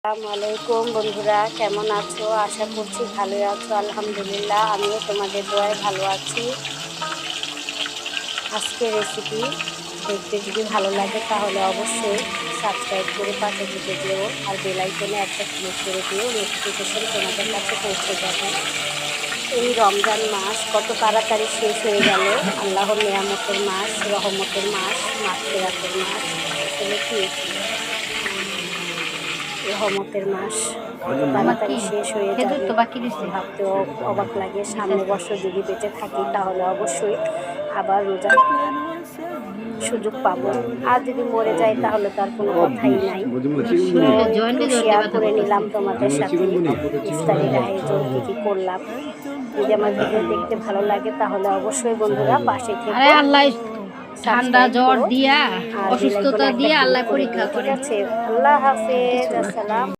আসসালামু আলাইকুম বন্ধুরা, কেমন আছো? আশা করছি ভালোই আছো। আলহামদুলিল্লাহ, আমিও তোমাদের দোয়ায় ভালো আছি। আজকের রেসিপি দেখতে যদি ভালো লাগে তাহলে অবশ্যই সাবস্ক্রাইব করে পাশে থেকে দিও, আর বেল আইকনে একটা ক্লিক করে দিও, নোটিফিকেশন তোমাদের কাছে পৌঁছে যাবে। এই রমজান মাস কত তাড়াতাড়ি শেষ হয়ে গেল। আল্লাহর নেয়ামতের মাস, রহমতের মাস, মাগফিরাতের মাস। আসলে কি রহমতের মাস কত তাড়াতাড়ি শেষ হয়ে যাবে ভাবতেও অবাক লাগে। সামনে বছর যদি বেঁচে থাকি তাহলে অবশ্যই আবার রোজার সুযোগ পাবো, আর যদি মরে যাই তাহলে তার কোনো কথাই নাই। একটু শেয়ার করে নিলাম তোমাদের সাথে ইফতারির আয়োজন কী কী করলাম। যদি আমার ভিডিও দেখতে ভালো লাগে তাহলে অবশ্যই বন্ধুরা পাশে থেকে ঠান্ডা জ্বর দিয়া অসুস্থতা দিয়া আল্লাহ পরীক্ষা করে। ঠিক আছে, আল্লাহ হাফেজ, আসসালাম।